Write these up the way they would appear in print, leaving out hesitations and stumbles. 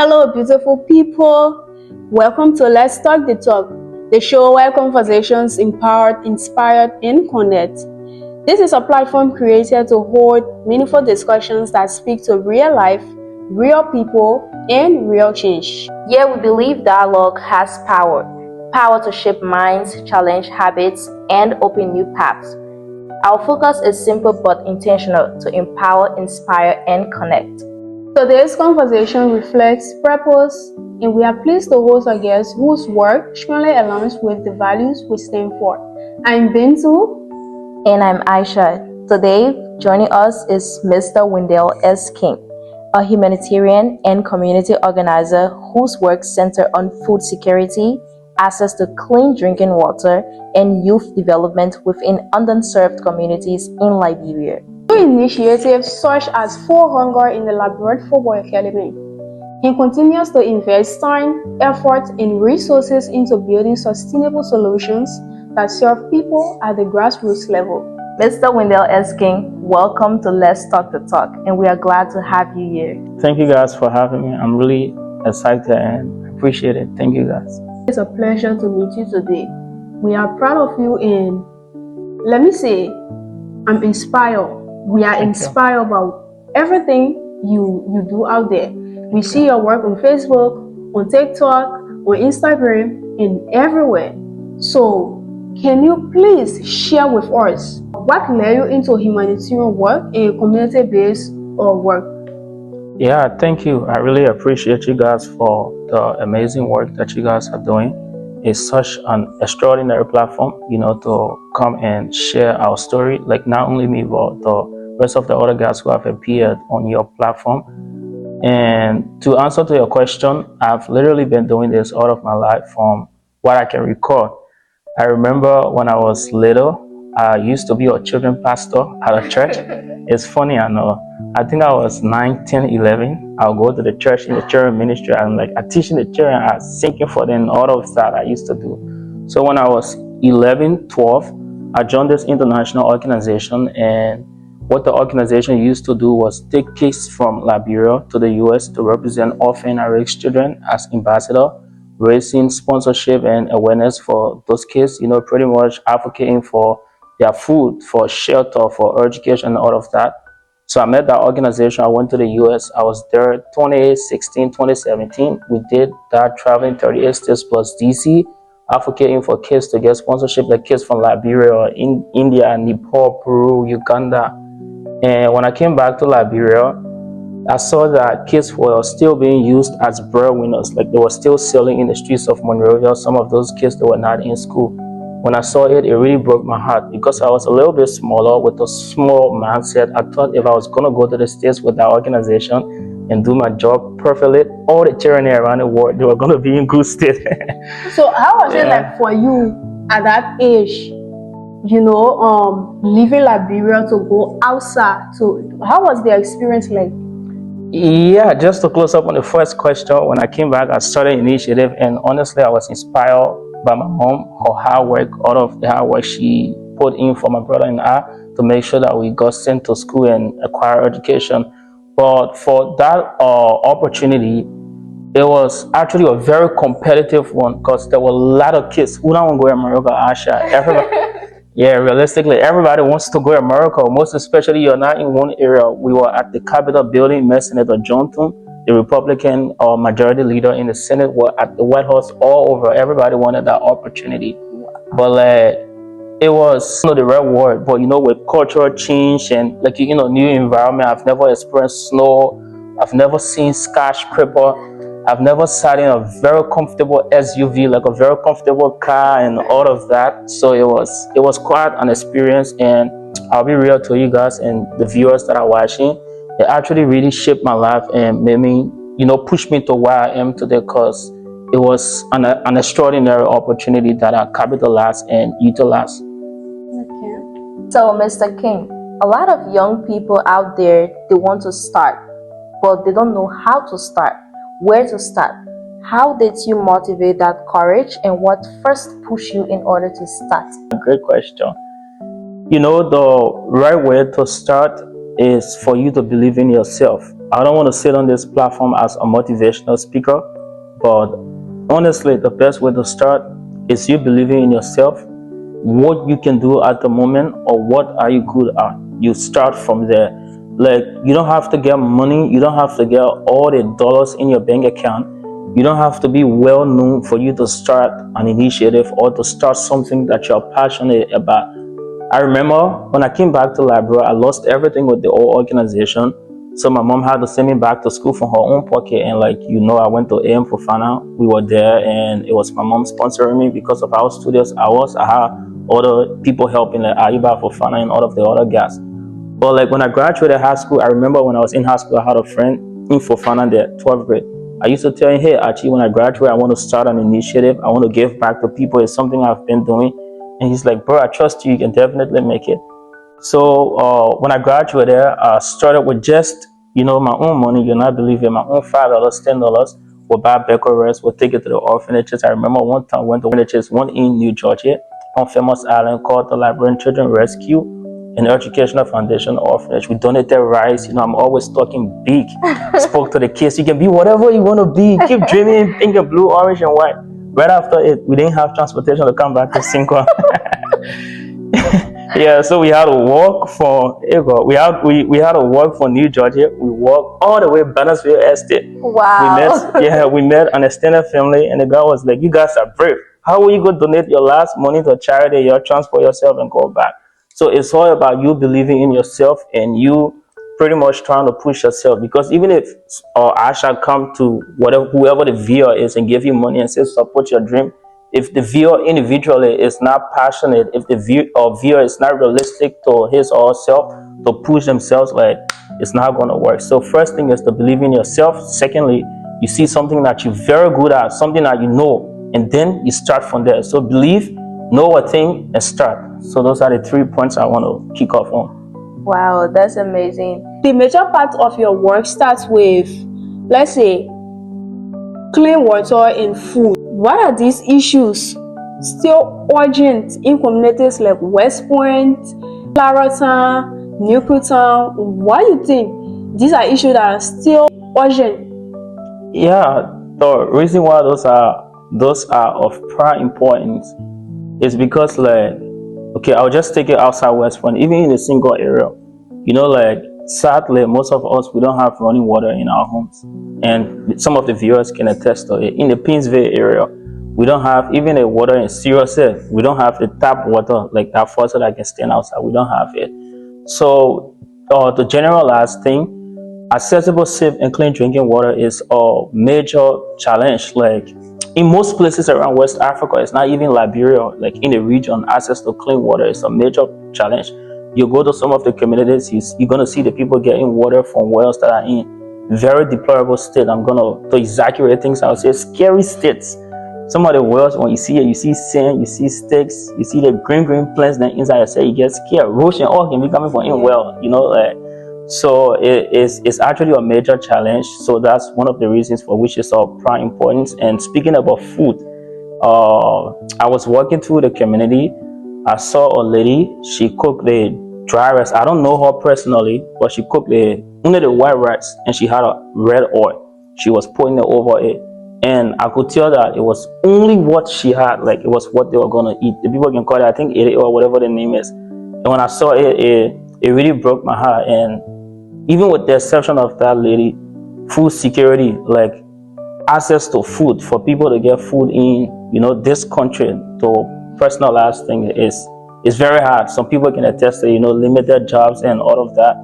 Hello, beautiful people. Welcome to Let's Talk the Talk, the show where conversations empowered, inspired, and connect. This is a platform created to hold meaningful discussions that speak to real life, real people, and real change. Here we believe dialogue has power to shape minds, challenge habits, and open new paths. Our focus is simple but intentional to empower, inspire, and connect. Today's conversation reflects purpose, and we are pleased to host a guest whose work strongly aligns with the values we stand for. I'm Bintu. And I'm Aisha. Today, joining us is Mr. Windell S. King, a humanitarian and community organizer whose work centers on food security, access to clean drinking water, and youth development within underserved communities in Liberia. Through initiatives such as For Hunger in the Liberia Football Academy, he continues to invest time, effort, and resources into building sustainable solutions that serve people at the grassroots level. Mr. Windell S. King, welcome to Let's Talk the Talk, and we are glad to have you here. Thank you guys for having me. I'm really excited and appreciate it. Thank you guys. It's a pleasure to meet you today. We are proud of you, and let me say, I'm inspired. We are inspired about everything you do out there. We see your work on Facebook, on TikTok, on Instagram, and everywhere. So, can you please share with us what led you into humanitarian work and community-based work? Yeah, thank you. I really appreciate you guys for the amazing work that you guys are doing. It's such an extraordinary platform, to come and share our story. Like not only me, but the rest of the other guys who have appeared on your platform. And to answer to your question, I've literally been doing this all of my life from what I can recall. I remember when I was little, I used to be a children's pastor at a church. It's funny, I know. I think I was 9, 10, 11. I'll go to the church in the children's ministry. I'm teaching the children, I'm singing for them, all of that I used to do. So when I was 11, 12, I joined this international organization, and what the organization used to do was take kids from Liberia to the US to represent orphan and raised children as ambassador, raising sponsorship and awareness for those kids, pretty much advocating for their food, for shelter, for education, and all of that. So I met that organization. I went to the US. I was there 2016, 2017. We did that, traveling 38 states plus DC, advocating for kids to get sponsorship, like kids from Liberia, India, Nepal, Peru, Uganda. And when I came back to Liberia, I saw that kids were still being used as breadwinners. Like they were still selling in the streets of Monrovia. Some of those kids, they were not in school. When I saw it, it really broke my heart because I was a little bit smaller with a small mindset. I thought if I was going to go to the States with that organization and do my job perfectly, all the children around the world, they were going to be in good state. So how was it like for you at that age, leaving Liberia to go outside? How was the experience like? Yeah, just to close up on the first question, when I came back, I started initiative, and honestly, I was inspired by my mom, her hard work, all of the hard work she put in for my brother and I to make sure that we got sent to school and acquire education. But for that opportunity, it was actually a very competitive one because there were a lot of kids who don't want to go to America, Asha. Everybody, yeah, realistically, everybody wants to go to America, most especially you're not in one area. We were at the Capitol building, met Senator Johnson. The Republican majority leader in the Senate were at the White House all over. Everybody wanted that opportunity. But it was the right word. But with cultural change and new environment, I've never experienced snow. I've never seen skyscraper. I've never sat in a very comfortable SUV, like a very comfortable car and all of that. So it was quite an experience. And I'll be real to you guys and the viewers that are watching. It actually really shaped my life and made me, push me to where I am today because it was an extraordinary opportunity that I capitalized and utilized. Okay. So, Mr. King, a lot of young people out there, they want to start, but they don't know how to start, where to start. How did you motivate that courage, and what first pushed you in order to start? Great question. The right way to start is for you to believe in yourself. I don't want to sit on this platform as a motivational speaker, but honestly, the best way to start is you believing in yourself, what you can do at the moment, or what are you good at. You start from there. Like, you don't have to get money, you don't have to get all the dollars in your bank account, you don't have to be well known for you to start an initiative or to start something that you're passionate about. I remember when I came back to Liberia, I lost everything with the old organization. So my mom had to send me back to school from her own pocket. And I went to AM Fofana. We were there, and it was my mom sponsoring me because of our studious hours. I had other people helping, like Ayuba Fofana and all of the other guys. But like when I graduated high school, I remember when I was in high school, I had a friend in Fofana there, 12th grade. I used to tell him, hey, actually, when I graduate, I want to start an initiative. I want to give back to people. It's something I've been doing. And he's like, bro, I trust you. You can definitely make it. So when I graduated, I started with just, my own money. You'll not believe it. My own $5, $10. We'll buy Becquerels. We'll take it to the orphanages. I remember one time I went to orphanages, one in New Georgia, on famous island called the Liberian Children Rescue and Educational Foundation Orphanage. We donated rice. I'm always talking big. Spoke to the kids. You can be whatever you want to be. Keep dreaming, pink and blue, orange and white. Right after it, we didn't have transportation to come back to Cinco. Yeah, so we had to walk from we had to walk from New Georgia. We walked all the way Bannersville Estate. Wow. We met an extended family, and the guy was like, "You guys are brave. How will you go donate your last money to charity? You transport yourself and go back." So it's all about you believing in yourself and you pretty much trying to push yourself. Because even if I shall come to whoever the viewer is and give you money and say support your dream, if the viewer individually is not passionate, if the viewer is not realistic to his or herself to push themselves, like, it's not going to work. So first thing is to believe in yourself. Secondly, you see something that you're very good at, something that you know, and then you start from there. So believe, know a thing, and start. So those are the 3 points I want to kick off on. Wow, that's amazing. The major part of your work starts with, let's say, clean water and food. What are these issues still urgent in communities like West Point, Clarendon, Newtown? Why do you think these are issues that are still urgent? Yeah, the reason why those are of prime importance is because, I'll just take it outside West Point, even in a single area. Sadly, most of us, we don't have running water in our homes. And some of the viewers can attest to it. In the Pinsville area, we don't have even a water in Sirius. We don't have the tap water, like that faucet that can stand outside. We don't have it. So the generalized thing, accessible, safe, and clean drinking water is a major challenge. Like in most places around West Africa, it's not even Liberia, like in the region, access to clean water is a major challenge. You go to some of the communities, you're going to see the people getting water from wells that are in very deplorable state. I'm going to exaggerate things. I would say scary states. Some of the wells, when you see it, you see sand, you see sticks, you see the green plants. Then inside, I say you get scared. Roach and all can be coming from in well, So it's actually a major challenge. So that's one of the reasons for which it's of prime importance. And speaking about food, I was walking through the community. I saw a lady. She cooked the dry rice. I don't know her personally, but she cooked only the white rice, and she had a red oil. She was putting it over it, and I could tell that it was only what she had. Like, it was what they were gonna eat. The people can call it, I think, it or whatever the name is. And when I saw it, it really broke my heart. And even with the exception of that lady, food security, like access to food for people to get food in, this country, to personalized thing is very hard. Some people can attest to limited jobs and all of that.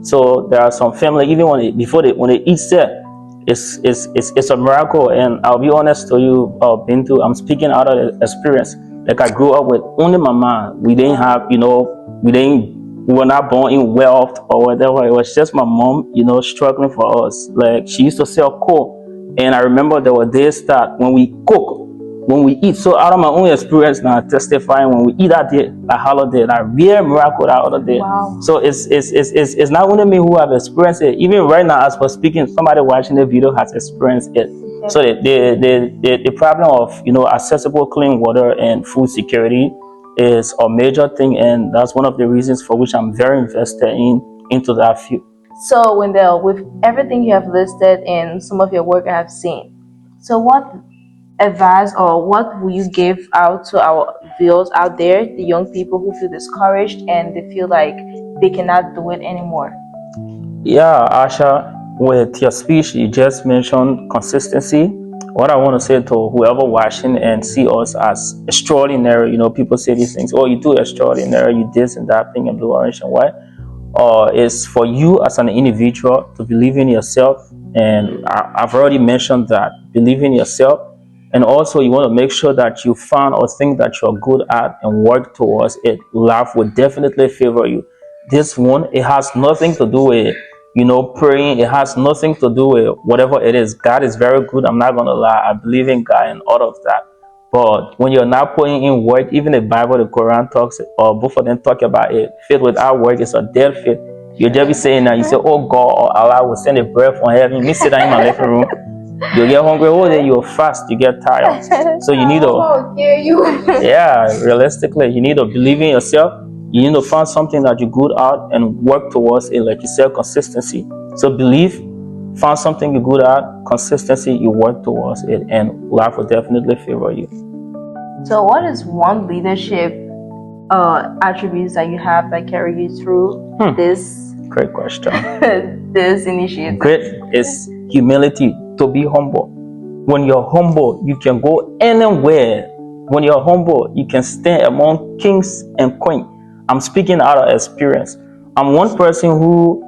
So there are some family, even when they eat there, it's a miracle. And I'll be honest to you, Bintu, I'm speaking out of the experience. Like, I grew up with only my mom. We didn't have, we were not born in wealth or whatever. It was just my mom, struggling for us. Like, she used to sell coal, and I remember there were days that when we cook, when we eat, so out of my own experience now, testifying, when we eat that day, that holiday, that real miracle that other day. Wow. So it's not only me who have experienced it. Even right now, as we're speaking, somebody watching the video has experienced it. Okay. So the problem of accessible clean water and food security is a major thing, and that's one of the reasons for which I'm very invested in into that field. So, Windell, with everything you have listed and some of your work I have seen, so what advice or what will you give out to our viewers out there, the young people who feel discouraged and they feel like they cannot do it anymore? Yeah, Asha, with your speech, you just mentioned consistency. What I want to say to whoever watching and see us as extraordinary, people say these things, oh, you do extraordinary, you this and that thing and blue, orange, and white. Is for you as an individual to believe in yourself. And I've already mentioned that, believe in yourself. And also you want to make sure that you find or think that you're good at and work towards it. Life will definitely favor you. This one, it has nothing to do with, praying. It has nothing to do with whatever it is. God is very good. I'm not going to lie. I believe in God and all of that. But when you're not putting in work, even the Bible, the Quran talks, or both of them talk about it, faith without work is a dead faith. You just be saying that, you say, oh God or Allah will send a breath from heaven. Me sit down in my living room. You get hungry all day, you'll fast, you get tired. So you need to, yeah, realistically, you need to believe in yourself. You need to find something that you're good at and work towards it, like you said, consistency. So believe, find something you're good at, consistency, you work towards it, and life will definitely favor you. So what is one leadership attributes that you have that carry you through this? Great question. This initiative. Great is humility, to be humble. When you're humble, you can go anywhere. When you're humble, you can stand among kings and queens. I'm speaking out of experience. I'm one person who,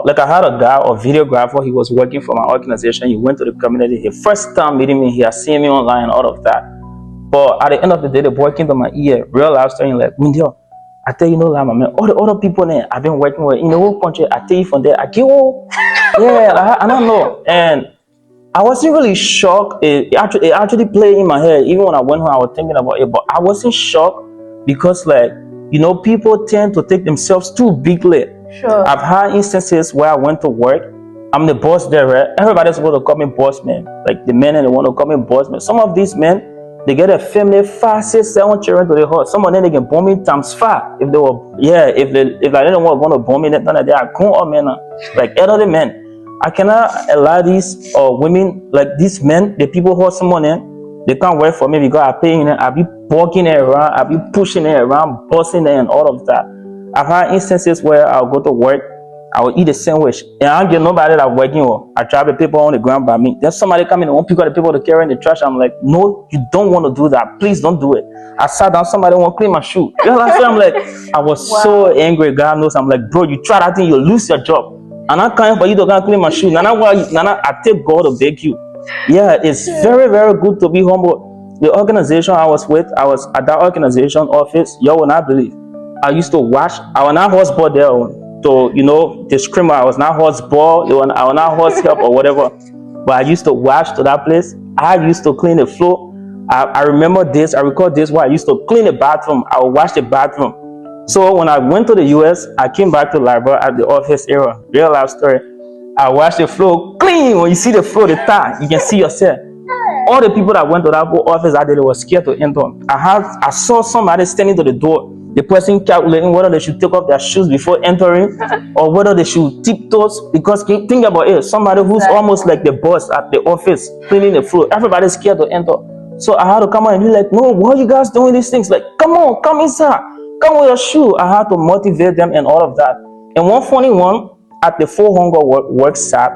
like I had a guy, a videographer, he was working for my organization. He went to the community. His first time meeting me, he had seen me online and all of that. But at the end of the day, the boy came to my ear, real life story, like, Windell, I tell you, like, man, all the other people there I've been working with in the whole country, I tell you from there, I get yeah, I don't know. And I wasn't really shocked. It actually played in my head. Even when I went home, I was thinking about it, but I wasn't shocked because, like, people tend to take themselves too bigly. Sure. I've had instances where I went to work. I'm the boss there, right? Everybody's supposed to call me boss man. Like the men and they want to call me boss man. Some of these men, they get a family, 5, 6, 7 children to the house. Some of them they can bomb me times 5. If they were, if I didn't want to bomb me, then they are grown up men, like elderly men. I cannot allow these women, like these men, the people who have some money, they can't work for me because I pay them. I be walking it around, I be pushing it around, bossing it and all of that. I've had instances where I'll go to work, I will eat a sandwich, and I don't get nobody that working with. I drop the paper on the ground by me. Then somebody come in and won't pick up the paper to carry in the trash. I'm like, no, you don't want to do that. Please don't do it. I sat down, somebody won't clean my shoe. You know what I'm saying? I'm like, I was so angry. God knows. I'm like, bro, you try that thing, you'll lose your job. And I can't for you to go clean my shoe. Nana, I take God to beg you. Yeah, it's very, very good to be humble. The organization I was with, I was at that organization office. You will not believe. I used to watch. I was not horse ball there. So, the screamer, I was not horse ball. I was not horse help or whatever. But I used to watch to that place. I used to clean the floor. I remember this. I recall this where I used to clean the bathroom. I would wash the bathroom. So when I went to the US, I came back to Liberia at the office era. Real life story. I washed the floor clean. When you see the floor, the tile, you can see yourself. All the people that went to that office that day, they were scared to enter. I saw somebody standing to the door. The person calculating whether they should take off their shoes before entering or whether they should tiptoes. Because think about it, somebody who's almost like the boss at the office cleaning the floor. Everybody's scared to enter. So I had to come out and be like, no, why are you guys doing these things? Like, come on, come inside. Come with your shoe. I had to motivate them and all of that. And one funny one, at the full hunger work site.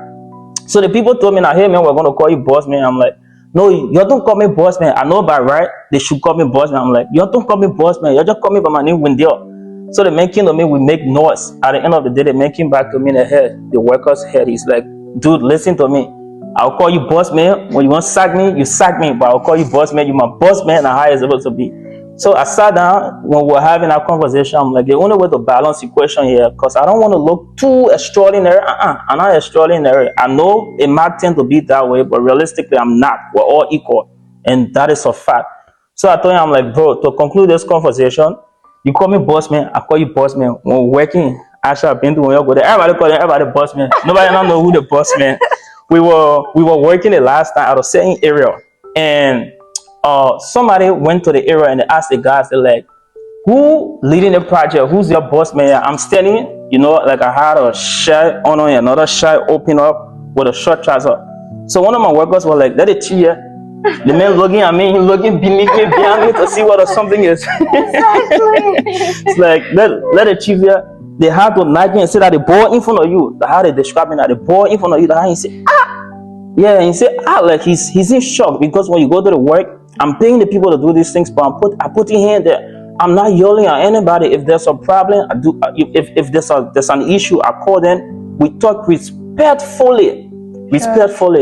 So the people told me, now, hey man, we're going to call you boss man. I'm like, no, you don't call me boss man. I know by right, they should call me boss man. I'm like, you don't call me boss man. You just call me by my name, Windell. So the man came to me, we make noise. At the end of the day, the man came back to me in the head, the worker's head. He's like, dude, listen to me. I'll call you boss man. When you want to sack me, you sack me. But I'll call you boss man. You're my boss man and how it's supposed to be. So I sat down when we were having our conversation. I'm like, the only way to balance the question here, because I don't want to look too extraordinary. I'm not extraordinary. I know it might tend to be that way, but realistically, I'm not. We're all equal. And that is a fact. So I told him, I'm like, bro, to conclude this conversation, you call me boss man, I call you boss man. When we're working, actually, I've been to when you go there, everybody call everybody boss man. Nobody don't know who the boss man. We were working the last time at a certain area. And somebody went to the area and they asked the guys, they're like, who leading the project? Who's your boss, man? I'm standing, like I had a shirt on and another shirt open up with a short trouser. So one of my workers was like, let it cheer. The man looking at me, he looking beneath me, behind me to see what or something is. Exactly. It's like, let it cheer. They had to nag me and say that the ball in front of you. How they describe me that the ball in front of you, that he say, yeah, he said, like he's in shock because when you go to the work, I'm paying the people to do these things, but I put in here there. I'm not yelling at anybody. If there's a problem, I do. If there's an issue, I call them. We talk respectfully.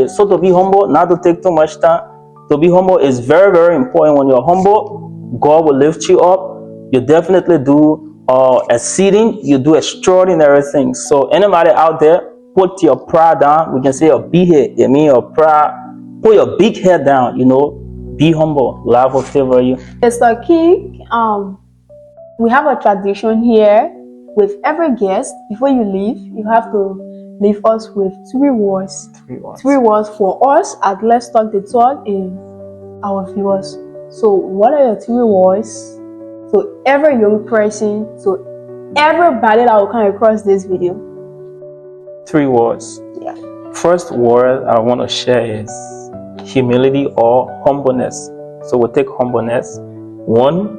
So to be humble, not to take too much time. To be humble is very, very important. When you're humble, God will lift you up. You definitely do exceeding. You do extraordinary things. So anybody out there, put your pride down. We can say your big head. It means your pride. Put your big head down. Be humble. Love will favor you. Mr. King, we have a tradition here. With every guest, before you leave, you have to leave us with 3 words. 3 words for us at Let's Talk the Talk and our viewers. So, what are your 3 words to every young person, to everybody that will come across this video? 3 words. Yeah. First word I want to share is humility or humbleness. So we'll take humbleness. 1.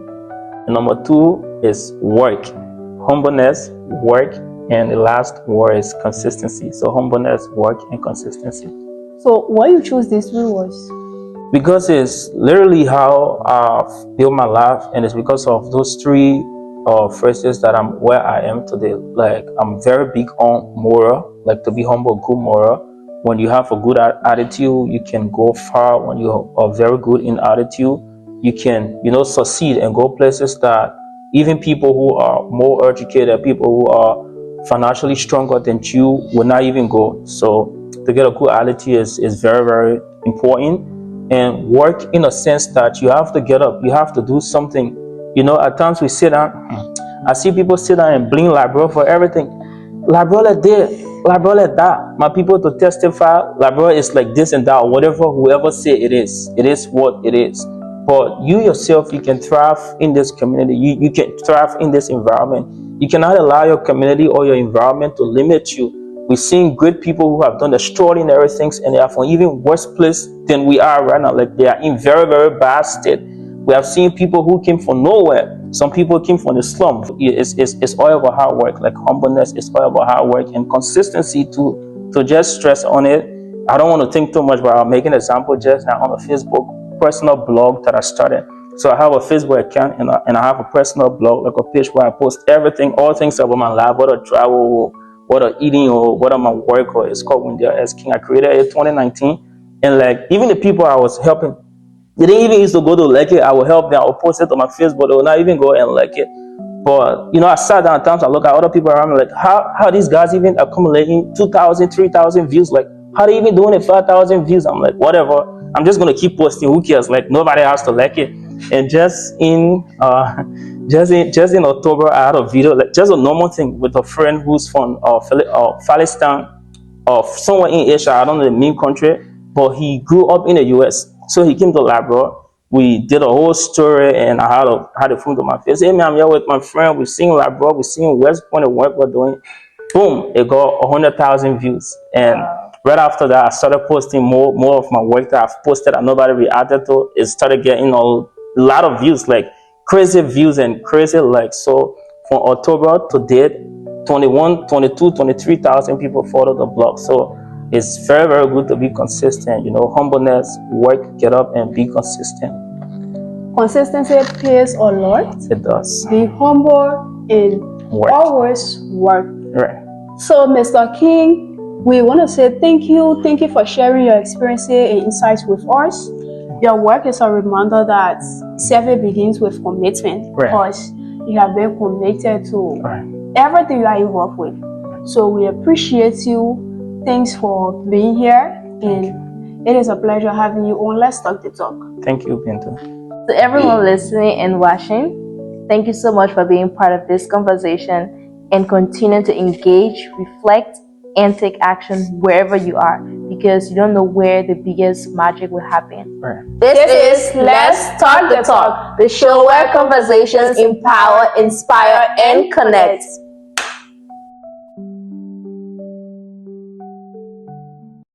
And number 2 is work. Humbleness, work, and the last word is consistency. So humbleness, work, and consistency. So why you choose these 3 words? Because it's literally how I've built my life, and it's because of those 3 phrases that I'm where I am today. Like, I'm very big on moral, like to be humble, good moral. When you have a good attitude, you can go far. When you are very good in attitude, you can, succeed and go places that even people who are more educated, people who are financially stronger than you will not even go. So to get a good attitude is very, very important. And work in a sense that you have to get up, you have to do something. At times we sit down, I see people sit down and blink like bro for everything. Like bro like this, like bro like that. My people to testify, like bro is like this and that, or whatever whoever say it is what it is. But you yourself, you can thrive in this community. You can thrive in this environment. You cannot allow your community or your environment to limit you. We're seeing great people who have done extraordinary things, and they are from even worse place than we are right now. Like, they are in very, very bad state. We have seen people who came from nowhere. Some people came from the slum. It's all about hard work. Like, humbleness is all about hard work and consistency to just stress on it. I don't want to think too much, but I'll make an example just now on a Facebook personal blog that I started. So I have a Facebook account and I have a personal blog, like a page where I post everything, all things about my life, whether travel, whether eating, or whether my work, or it's called Windell as King. I created it in 2019, and like, even the people I was helping, they didn't even used to go to like it. I will help them. I will post it on my Facebook. They will not even go and like it. But I sat down at times. I look at other people around me, like how these guys even accumulating 2,000, 3,000 views. Like, how they even doing it 5,000 views? I'm like, whatever. I'm just gonna keep posting. Who cares? Like, nobody has to like it. And just in October, I had a video, like just a normal thing with a friend who's from Palestine, or somewhere in Asia. I don't know the main country, but he grew up in the US. So he came to Liberia. We did a whole story, and I had a phone to my face. Hey man, I'm here with my friend. We're seeing Liberia. We're seeing West Point, the work we're doing. Boom! It got 100,000 views, and right after that, I started posting more of my work that I've posted and nobody reacted to. It started getting a lot of views, like crazy views and crazy likes. So from October to date, 21, 22, 23,000 people follow the blog. So it's very, very good to be consistent. Humbleness, work, get up and be consistent. Consistency pays a lot. It does. Be humble and always work. Right. So, Mr. King, we want to say thank you. Thank you for sharing your experiences and insights with us. Your work is a reminder that service begins with commitment, because you have been committed to everything you are involved with. So we appreciate you. Thanks for being here, and it is a pleasure having you on Let's Talk the Talk. Thank you, Bintu. To everyone listening and watching, thank you so much for being part of this conversation, and continue to engage, reflect, and take action wherever you are. because you don't know where the biggest magic will happen. Right. This is Let's Talk the Talk, the show where conversations empower, inspire, and connect.